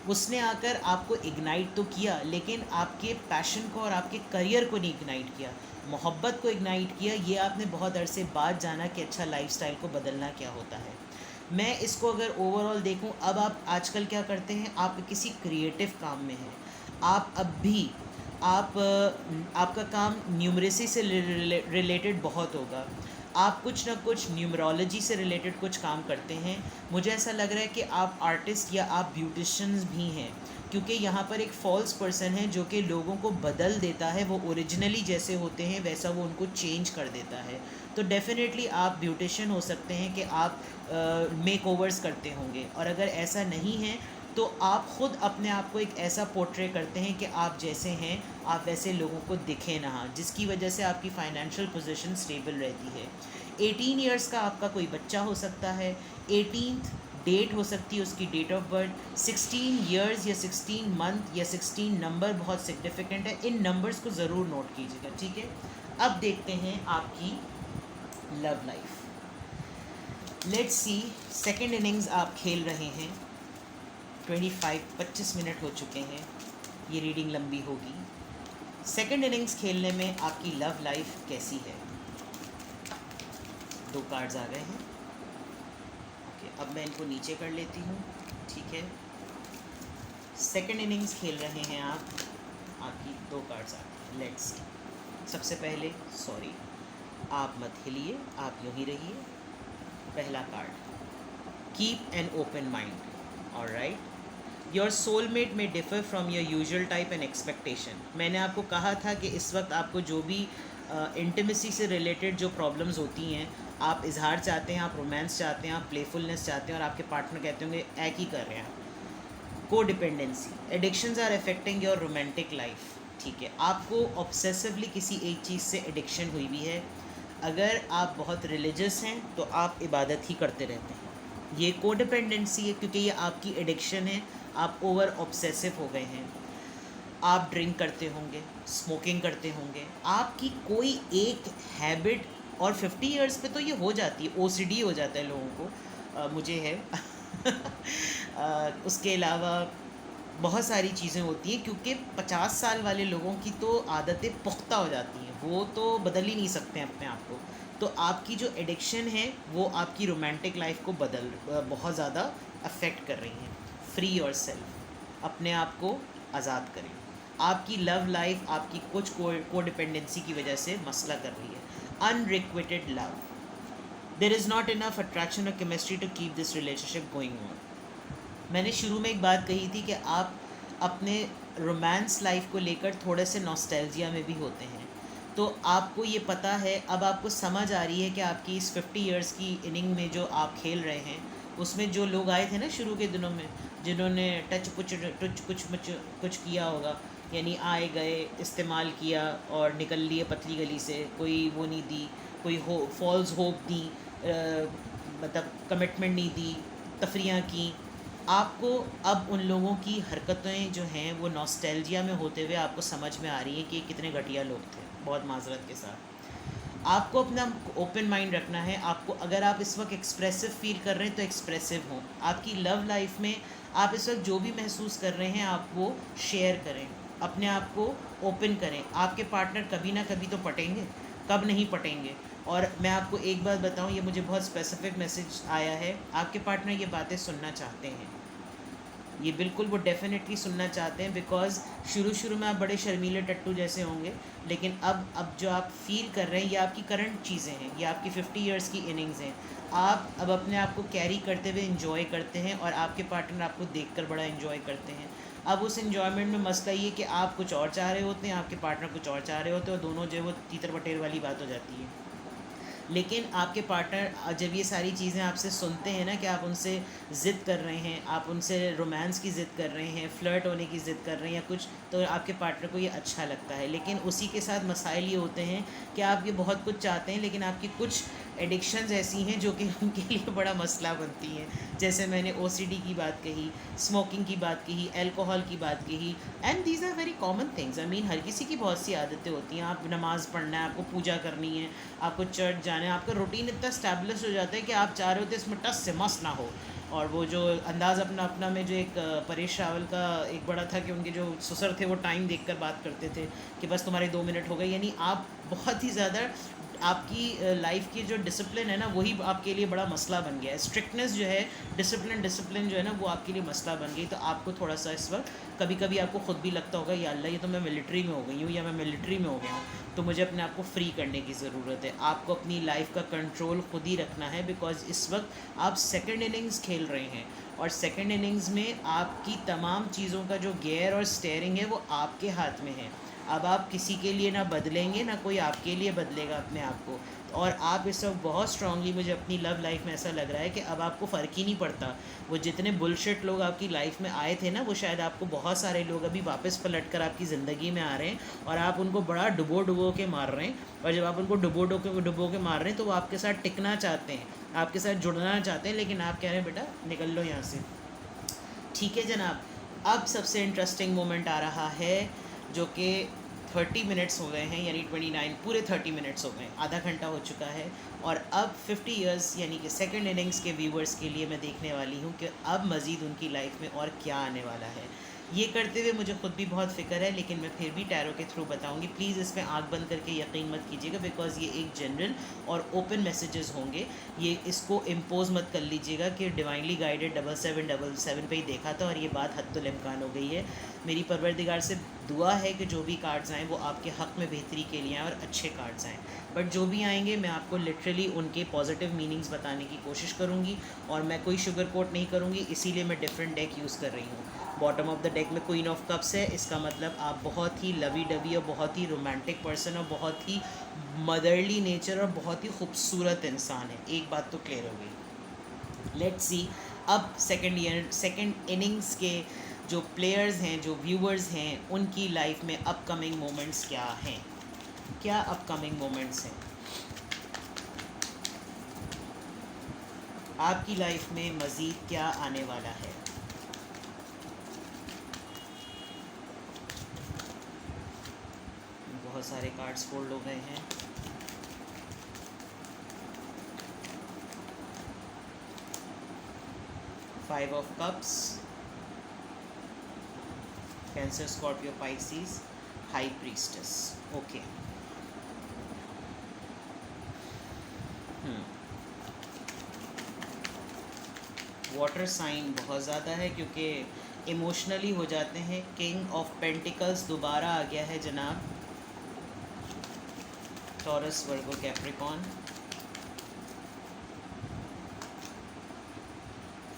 S1: उसने आकर आपको इग्नाइट तो किया, लेकिन आपके पैशन को और आपके करियर को नहीं इग्नाइट किया, मोहब्बत को इग्नाइट किया। ये आपने बहुत अरसे बाद जाना कि अच्छा लाइफस्टाइल को बदलना क्या होता है। मैं इसको अगर ओवरऑल देखूं, अब आप आजकल क्या करते हैं, आप किसी क्रिएटिव काम में हैं, आप अब भी आपका काम न्यूमरेसी से रिलेटेड बहुत होगा, आप कुछ ना कुछ न्यूमरोलॉजी से रिलेटेड कुछ काम करते हैं। मुझे ऐसा लग रहा है कि आप आर्टिस्ट या आप ब्यूटिशियंस भी हैं, क्योंकि यहाँ पर एक फॉल्स पर्सन है जो कि लोगों को बदल देता है, वो ओरिजिनली जैसे होते हैं वैसा वो उनको चेंज कर देता है। तो डेफिनेटली आप ब्यूटिशियन हो सकते हैं कि आप मेक ओवर्स करते होंगे, और अगर ऐसा नहीं है तो आप ख़ुद अपने आप को एक ऐसा पोर्ट्रे करते हैं कि आप जैसे हैं आप वैसे लोगों को दिखें ना, जिसकी वजह से आपकी फ़ाइनेंशियल पोजीशन स्टेबल रहती है। 18 इयर्स का आपका कोई बच्चा हो सकता है, 18th डेट हो सकती है उसकी डेट ऑफ बर्थ, 16 इयर्स या 16 मंथ या 16 नंबर बहुत सिग्निफिकेंट है। इन नंबर्स को ज़रूर नोट कीजिएगा, ठीक है। अब देखते हैं आपकी love life. Let's see, second innings आप खेल रहे हैं, 25 मिनट हो चुके हैं, ये रीडिंग लंबी होगी। सेकेंड इनिंग्स खेलने में आपकी लव लाइफ कैसी है? 2 कार्ड्स आ गए हैं। ओके, अब मैं इनको नीचे कर लेती हूँ, ठीक है। सेकेंड इनिंग्स खेल रहे हैं आप, आपकी 2 कार्ड्स आ गए। लेट्स सी, सबसे पहले सॉरी, आप मत हिलिए, आप यूँ ही रहिए। पहला card, keep an open mind. Alright, your soulmate may differ from your usual type and expectation. मैंने आपको कहा था कि इस वक्त आपको जो भी इंटीमेसी से रिलेटेड जो प्रॉब्लम्स होती हैं, आप इजहार चाहते हैं, आप रोमांस चाहते हैं, आप प्लेफुलनेस चाहते हैं, और आपके पार्टनर कहते होंगे एक ही कर रहे हैं। को dependency, addictions are affecting your romantic life, ठीक है। आपको ऑब्सेसिवली किसी एक चीज़ से एडिक्शन हुई भी है। अगर आप बहुत रिलीजियस हैं तो आप इबादत ही करते रहते हैं, ये को डिपेंडेंसी है, क्योंकि ये आपकी एडिक्शन है, आप ओवर ऑब्सेसिव हो गए हैं। आप ड्रिंक करते होंगे, स्मोकिंग करते होंगे, आपकी कोई एक हैबिट, और 50 इयर्स पे तो ये हो जाती है, ओसीडी हो जाता है लोगों को, मुझे है उसके अलावा बहुत सारी चीज़ें होती हैं, क्योंकि 50 साल वाले लोगों की तो आदतें पुख्ता हो जाती हैं, वो तो बदल ही नहीं सकते हैं अपने आप को। तो आपकी जो एडिक्शन है वो आपकी रोमांटिक लाइफ को बहुत ज़्यादा अफेक्ट कर रही हैं। फ्री योर सेल्फ, अपने आप को आज़ाद करें। आपकी लव लाइफ आपकी कुछ को डिपेंडेंसी की वजह से मसला कर रही है। Unrequited love, there is not enough attraction और chemistry to keep this relationship going on. मैंने शुरू में एक बात कही थी कि आप अपने रोमांस लाइफ को लेकर थोड़े से नॉस्टैल्जिया में भी होते हैं, तो आपको ये पता है, अब आपको समझ आ रही है कि आपकी इस 50 इयर्स की इनिंग में जो आप खेल रहे हैं, उसमें जो लोग आए थे ना शुरू के दिनों में, जिन्होंने कुछ किया होगा, यानी आए गए, इस्तेमाल किया और निकल लिए पतली गली से, कोई वो नहीं दी, कोई फॉल्स होप दी, मतलब कमिटमेंट नहीं दी, तफरियाँ की। आपको अब उन लोगों की हरकतें जो हैं वो नॉस्टैल्जिया में होते हुए आपको समझ में आ रही हैं कि कितने घटिया लोग थे, बहुत माजरत के साथ। आपको अपना ओपन माइंड रखना है। आपको, अगर आप इस वक्त एक्सप्रेसिव फील कर रहे हैं तो एक्सप्रेसिव हों। आपकी लव लाइफ में आप इस वक्त जो भी महसूस कर रहे हैं आप वो शेयर करें, अपने आप को ओपन करें। आपके पार्टनर कभी ना कभी तो पटेंगे, कब नहीं पटेंगे। और मैं आपको एक बात बताऊं, ये मुझे बहुत स्पेसिफिक मैसेज आया है, आपके पार्टनर ये बातें सुनना चाहते हैं, ये बिल्कुल वो डेफिनेटली सुनना चाहते हैं, बिकॉज़ शुरू में आप बड़े शर्मीले टट्टू जैसे होंगे, लेकिन अब जो आप फील कर रहे हैं ये आपकी करंट चीज़ें हैं, ये आपकी 50 इयर्स की इनिंग्स हैं। आप अब अपने आप को कैरी करते हुए इंजॉय करते हैं, और आपके पार्टनर आपको देखकर बड़ा इंजॉय करते हैं। अब उस इन्जॉयमेंट में मसला ये कि आप कुछ और चाह रहे होते हैं, आपके पार्टनर कुछ और चाह रहे होते हैं, और दोनों जो है वो तीतर बटेर वाली बात हो जाती है। लेकिन आपके पार्टनर जब ये सारी चीज़ें आपसे सुनते हैं ना, कि आप उनसे ज़िद कर रहे हैं, आप उनसे रोमांस की ज़िद कर रहे हैं, फ्लर्ट होने की ज़िद कर रहे हैं या कुछ, तो आपके पार्टनर को ये अच्छा लगता है। लेकिन उसी के साथ मसाइल ये होते हैं कि आप ये बहुत कुछ चाहते हैं, लेकिन आपकी कुछ एडिक्शंस ऐसी हैं जो कि उनके लिए बड़ा मसला बनती हैं। जैसे मैंने ओसीडी की बात कही, स्मोकिंग की बात कही, अल्कोहल की बात कही, and these are very common things. I mean हर किसी की बहुत सी आदतें होती हैं। आप नमाज़ पढ़ना है, आपको पूजा करनी है, आपको चर्च जाना है, आपका रूटीन इतना स्टैब्लिश हो जाता है कि आप चाह रहे होते इसमें टस से मस ना हो। और वो जो अंदाज़ अपना में जो एक परेश रावल का एक बड़ा था कि उनके जो ससुर थे वो टाइम देखकर बात करते थे कि बस तुम्हारे 2 मिनट हो गए, यानी आप बहुत ही ज़्यादा, आपकी लाइफ की जो डिसिप्लिन है ना वही आपके लिए बड़ा मसला बन गया है। स्ट्रिक्टनेस जो है, डिसिप्लिन जो है ना, वो आपके लिए मसला बन गई। तो आपको थोड़ा सा इस वक्त कभी कभी आपको ख़ुद भी लगता होगा, या अल्लाह, ये तो मैं मिलिट्री में हो गई हूँ या मैं मिलिट्री में हो गया हूँ, तो मुझे अपने आप को फ्री करने की ज़रूरत है। आपको अपनी लाइफ का कंट्रोल खुद ही रखना है, बिकॉज़ इस वक्त आप सेकेंड इनिंग्स खेल रहे हैं, और सेकेंड इनिंग्स में आपकी तमाम चीज़ों का जो गियर और स्टेयरिंग है वो आपके हाथ में है। अब आप किसी के लिए ना बदलेंगे, ना कोई आपके लिए बदलेगा अपने आप को। और आप इस वक्त बहुत स्ट्रांगली, मुझे अपनी लव लाइफ में ऐसा लग रहा है कि अब आपको फ़र्क ही नहीं पड़ता। वो जितने बुलशिट लोग आपकी लाइफ में आए थे ना, वो शायद आपको बहुत सारे लोग अभी वापस पलट कर आपकी ज़िंदगी में आ रहे हैं और आप उनको बड़ा डुबो डुबो के मार रहे हैं। और जब आप उनको डुबो के मार रहे हैं तो वो आपके साथ टिकना चाहते हैं, आपके साथ जुड़ना चाहते हैं, लेकिन आप कह रहे हैं बेटा निकल लो यहाँ से। ठीक है जनाब, अब सबसे इंटरेस्टिंग मोमेंट आ रहा है, जो कि 30 मिनट्स हो गए हैं, यानी 29 पूरे 30 मिनट्स हो गए, आधा घंटा हो चुका है। और अब 50 इयर्स यानी कि सेकंड इनिंग्स के व्यूवर्स के लिए मैं देखने वाली हूँ कि अब मज़ीद उनकी लाइफ में और क्या आने वाला है। ये करते हुए मुझे ख़ुद भी बहुत फ़िक्र है, लेकिन मैं फिर भी टैरो के थ्रू बताऊंगी। प्लीज़ इसमें आँख बंद करके यकीन मत कीजिएगा, बिकॉज़ ये एक जनरल और ओपन मैसेजेस होंगे। ये इसको इम्पोज मत कर लीजिएगा कि डिवाइनली गाइडेड 7777 पे ही देखा था और ये बात हद्दुल इम्कान हो गई है। मेरी परवरदिगार से दुआ है कि जो भी कार्ड्स आएँ वो आपके हक़ में बेहतरी के लिए आएँ और अच्छे कार्ड्स आएँ। बट जो भी आएंगे मैं आपको लिटरली उनके पॉजिटिव मीनिंग्स बताने की कोशिश करूँगी, और मैं कोई शुगर कोट नहीं करूँगी, इसीलिए मैं डिफरेंट डेक यूज़ कर रही हूँ। बॉटम ऑफ द डेक में क्वीन ऑफ कप्स है, इसका मतलब आप बहुत ही लवी डवी और बहुत ही रोमांटिक पर्सन और बहुत ही मदरली नेचर और बहुत ही खूबसूरत इंसान है। एक बात तो क्लियर हो गई। लेट्स सी अब सेकेंड इनिंग्स के जो प्लेयर्स हैं, जो व्यूअर्स हैं, उनकी लाइफ में अपकमिंग मोमेंट्स क्या हैं। क्या अपकमिंग मोमेंट्स हैं आपकी लाइफ में, मज़ीद क्या आने वाला है। बहुत सारे कार्ड्स फोल्ड हो गए हैं। Five of cups, cancer, Scorpio, Pisces, high priestess. Okay, water sign बहुत ज़्यादा है क्योंकि इमोशनली हो जाते हैं। किंग ऑफ पेंटिकल्स दोबारा आ गया है जनाब। Taurus, Virgo, Capricorn.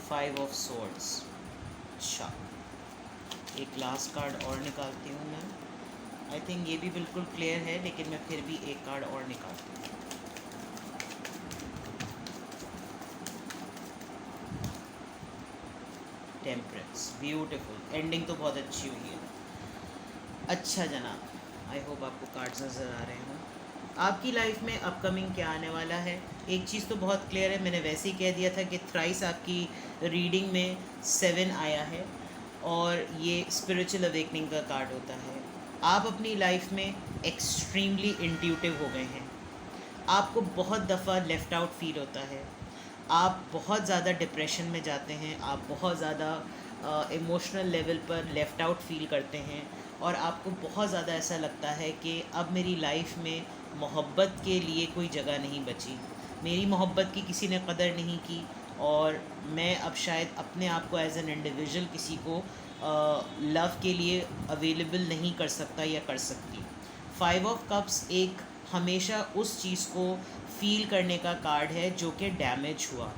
S1: Five of swords. अच्छा, एक लास्ट कार्ड और निकालती हूँ मैं। आई थिंक ये भी बिल्कुल क्लियर है, लेकिन मैं फिर भी एक कार्ड और निकालती हूँ। टेम्परेंस, ब्यूटीफुल एंडिंग तो बहुत अच्छी हुई है। अच्छा जनाब, आई होप आपको कार्ड्स नज़र आ रहे हों। आपकी लाइफ में अपकमिंग क्या आने वाला है। एक चीज़ तो बहुत क्लियर है, मैंने वैसे ही कह दिया था कि थ्राइस आपकी रीडिंग में 7 आया है और ये स्पिरिचुअल अवेकनिंग का कार्ड होता है। आप अपनी लाइफ में एक्सट्रीमली इंट्यूटिव हो गए हैं। आपको बहुत दफ़ा लेफ़्ट आउट फील होता है, आप बहुत ज़्यादा डिप्रेशन में जाते हैं, आप बहुत ज़्यादा इमोशनल लेवल पर लेफ़्ट आउट फील करते हैं और आपको बहुत ज़्यादा ऐसा लगता है कि अब मेरी लाइफ में मोहब्बत के लिए कोई जगह नहीं बची, मेरी मोहब्बत की किसी ने कदर नहीं की और मैं अब शायद अपने आप को एज एन इंडिविजुअल किसी को लव के लिए अवेलेबल नहीं कर सकता या कर सकती। फाइव ऑफ कप्स एक हमेशा उस चीज़ को फील करने का कार्ड है जो कि डैमेज हुआ।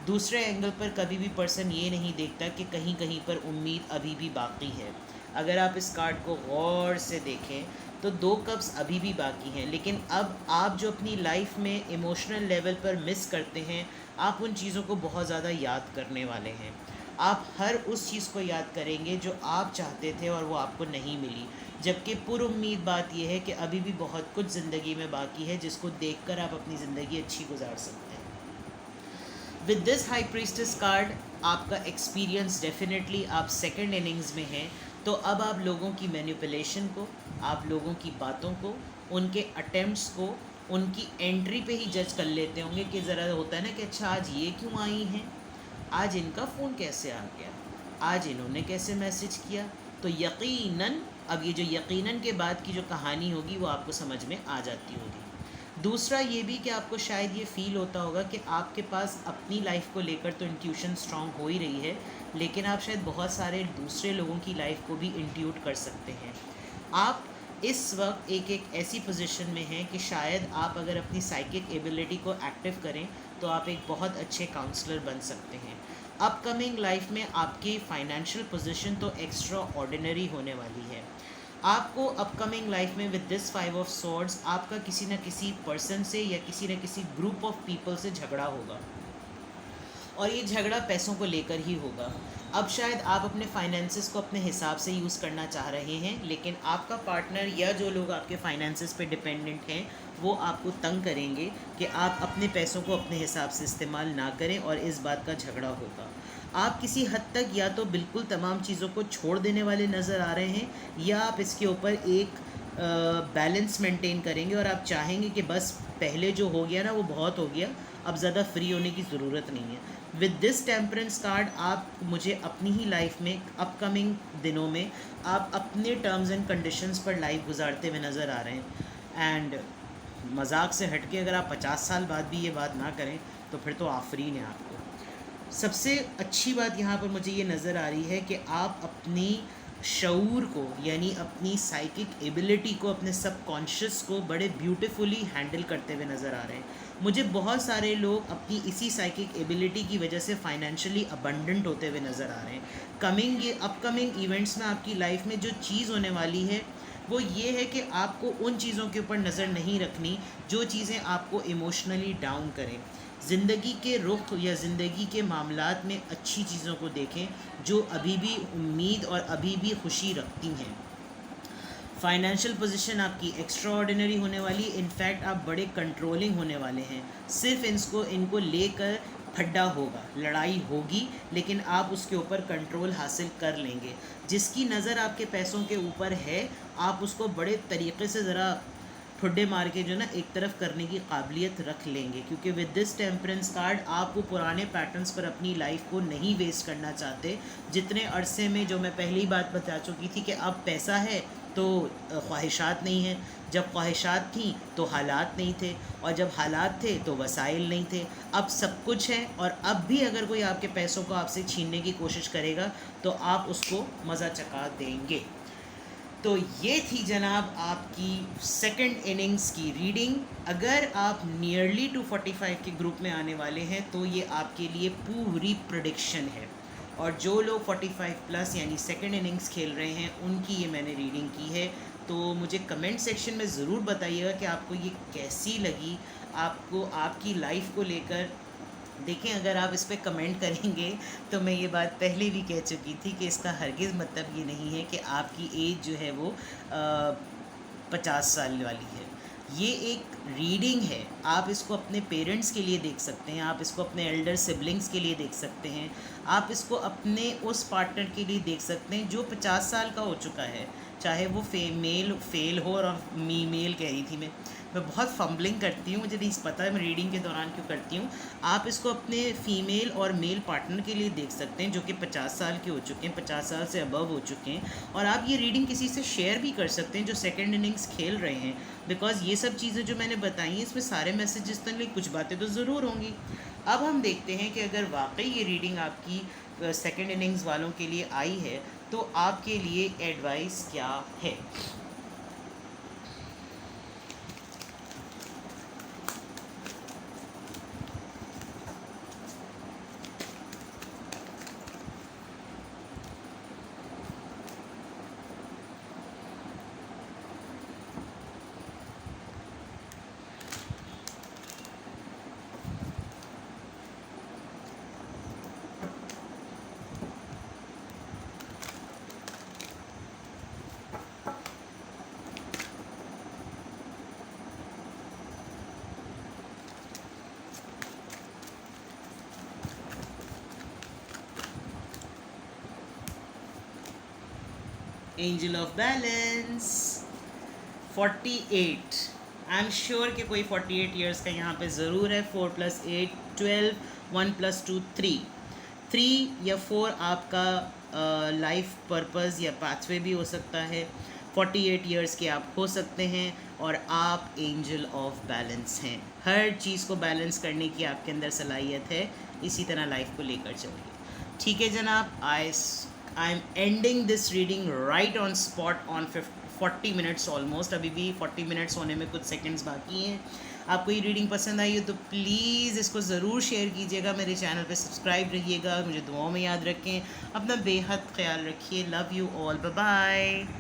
S1: दूसरे एंगल पर कभी भी पर्सन ये नहीं देखता कि कहीं कहीं पर उम्मीद अभी भी बाकी है। अगर आप इस कार्ड को गौर से देखें तो 2 कप्स अभी भी बाकी हैं, लेकिन अब आप जो अपनी लाइफ में इमोशनल लेवल पर मिस करते हैं, आप उन चीज़ों को बहुत ज़्यादा याद करने वाले हैं। आप हर उस चीज़ को याद करेंगे जो आप चाहते थे और वो आपको नहीं मिली, जबकि पुरुम्मीद बात यह है कि अभी भी बहुत कुछ ज़िंदगी में बाकी है जिसको देखकर आप अपनी ज़िंदगी अच्छी गुजार सकते हैं। With this high priestess card आपका एक्सपीरियंस डेफिनेटली आप सेकंड इनिंग्स में हैं, तो अब आप लोगों की मैनिपुलेशन को, आप लोगों की बातों को, उनके अटेम्प्ट्स को, उनकी एंट्री पे ही जज कर लेते होंगे कि ज़रा होता है ना कि अच्छा आज ये क्यों आई हैं, आज इनका फ़ोन कैसे आ गया, आज इन्होंने कैसे मैसेज किया। तो यकीनन अब ये जो यकीनन के बाद की जो कहानी होगी वो आपको समझ में आ जाती होगी। दूसरा ये भी कि आपको शायद ये फ़ील होता होगा कि आपके पास अपनी लाइफ को लेकर तो इंट्यूशन स्ट्रांग हो ही रही है, लेकिन आप शायद बहुत सारे दूसरे लोगों की लाइफ को भी इंट्यूट कर सकते हैं। आप इस वक्त एक ऐसी पोजीशन में हैं कि शायद आप अगर अपनी साइकिक एबिलिटी को एक्टिव करें तो आप एक बहुत अच्छे काउंसलर बन सकते हैं। अपकमिंग लाइफ में आपकी फ़ाइनेंशियल पोजीशन तो एक्स्ट्रा ऑर्डिनरी होने वाली है। आपको अपकमिंग लाइफ में विद दिस 5 ऑफ सॉर्ड्स आपका किसी न किसी पर्सन से या किसी न किसी ग्रुप ऑफ पीपल से झगड़ा होगा, और ये झगड़ा पैसों को लेकर ही होगा। अब शायद आप अपने फाइनेंसेस को अपने हिसाब से यूज़ करना चाह रहे हैं, लेकिन आपका पार्टनर या जो लोग आपके फाइनेंसेस पे डिपेंडेंट हैं वो आपको तंग करेंगे कि आप अपने पैसों को अपने हिसाब से इस्तेमाल ना करें, और इस बात का झगड़ा होगा। आप किसी हद तक या तो बिल्कुल तमाम चीज़ों को छोड़ देने वाले नज़र आ रहे हैं, या आप इसके ऊपर एक बैलेंस मेंटेन करेंगे और आप चाहेंगे कि बस पहले जो हो गया ना वो बहुत हो गया, अब ज़्यादा फ्री होने की ज़रूरत नहीं है। विद दिस टेम्परेंस कार्ड आप मुझे अपनी ही लाइफ में अपकमिंग दिनों में आप अपने टर्म्स एंड कंडीशंस पर लाइफ गुजारते हुए नज़र आ रहे हैं। एंड मजाक से हटके अगर आप 50 साल बाद भी ये बात ना करें तो फिर तो आफरीन है आपको। सबसे अच्छी बात यहाँ पर मुझे ये नज़र आ रही है कि आप अपनी शऊर को, यानी अपनी साइकिक एबिलिटी को, अपने सबकॉन्शियस को बड़े ब्यूटीफुली हैंडल करते हुए नज़र आ रहे हैं। मुझे बहुत सारे लोग अपनी इसी साइकिक एबिलिटी की वजह से फाइनेंशियली अबंडेंट होते हुए नज़र आ रहे हैं। अपकमिंग इवेंट्स में आपकी लाइफ में जो चीज़ होने वाली है वो ये है कि आपको उन चीज़ों के ऊपर नज़र नहीं रखनी जो चीज़ें आपको इमोशनली डाउन करें। ज़िंदगी के रुख या ज़िंदगी के मामलात में अच्छी चीज़ों को देखें जो अभी भी उम्मीद और अभी भी खुशी रखती हैं। फाइनेंशियल पोजीशन आपकी एक्स्ट्रा ऑर्डिनरी होने वाली, इनफैक्ट आप बड़े कंट्रोलिंग होने वाले हैं। सिर्फ इनको लेकर फड्डा होगा, लड़ाई होगी, लेकिन आप उसके ऊपर कंट्रोल हासिल कर लेंगे। जिसकी नज़र आपके पैसों के ऊपर है आप उसको बड़े तरीक़े से ज़रा ठुड्डे मार के जो ना एक तरफ करने की काबिलियत रख लेंगे, क्योंकि विद दिस टेम्परेंस कार्ड आप वो पुराने पैटर्न्स पर अपनी लाइफ को नहीं वेस्ट करना चाहते। जितने अरसे में, जो मैं पहली बात बता चुकी थी कि अब पैसा है तो ख्वाहिशात नहीं है, जब ख्वाहिशात थी तो हालात नहीं थे, और जब हालात थे तो वसाइल नहीं थे। अब सब कुछ है, और अब भी अगर कोई आपके पैसों को आपसे छीनने की कोशिश करेगा तो आप उसको मज़ा चखा देंगे। तो ये थी जनाब आपकी सेकंड इनिंग्स की रीडिंग। अगर आप नियरली 245 के ग्रुप में आने वाले हैं तो ये आपके लिए पूरी प्रेडिक्शन है, और जो लोग 45 प्लस यानी सेकंड इनिंग्स खेल रहे हैं उनकी ये मैंने रीडिंग की है। तो मुझे कमेंट सेक्शन में ज़रूर बताइएगा कि आपको ये कैसी लगी, आपको आपकी लाइफ को लेकर। देखें, अगर आप इस पर कमेंट करेंगे तो मैं ये बात पहले भी कह चुकी थी कि इसका हरगिज़ मतलब ये नहीं है कि आपकी एज जो है वो 50 साल वाली है। ये एक रीडिंग है, आप इसको अपने पेरेंट्स के लिए देख सकते हैं, आप इसको अपने एल्डर सिबलिंग्स के लिए देख सकते हैं, आप इसको अपने उस पार्टनर के लिए देख सकते हैं जो 50 साल का हो चुका है, चाहे वो मेल फेल हो। और मेल कह रही थी मैं बहुत फम्बलिंग करती हूँ, मुझे नहीं पता है मैं रीडिंग के दौरान क्यों करती हूँ। आप इसको अपने फीमेल और मेल पार्टनर के लिए देख सकते हैं जो कि 50 साल के हो चुके हैं, 50 साल से अबव हो चुके हैं, और आप ये रीडिंग किसी से शेयर भी कर सकते हैं जो सेकंड इनिंग्स खेल रहे हैं। बिकॉज ये सब चीज़ें जो मैंने बताई हैं इसमें सारे मैसेजेस तो नहीं, कुछ बातें तो ज़रूर होंगी। अब हम देखते हैं कि अगर वाकई ये रीडिंग आपकी सेकंड इनिंग्स वालों के लिए आई है तो आपके लिए एडवाइस क्या है। Angel of balance 48। I am sure कि कोई 48 ईयर्स का यहाँ पे ज़रूर है। 4 + 8 12, 1 + 2 3 या 4 आपका लाइफ पर्पस या पाथवे भी हो सकता है। 48 ईयर्स के आप हो सकते हैं और आप एंजल ऑफ बैलेंस हैं। हर चीज़ को बैलेंस करने की आपके अंदर सलाहियत है, इसी तरह लाइफ को लेकर चलिए। ठीक है जनाब, I am ending this reading right on spot on 40 minutes almost. अभी भी 40 मिनट्स होने में कुछ सेकंड्स बाकी हैं। आपको ये रीडिंग पसंद आई हो तो प्लीज़ इसको ज़रूर शेयर कीजिएगा, मेरे चैनल पे सब्सक्राइब रहिएगा, मुझे दुआओं में याद रखें, अपना बेहद ख्याल रखिए। Love you all, bye bye.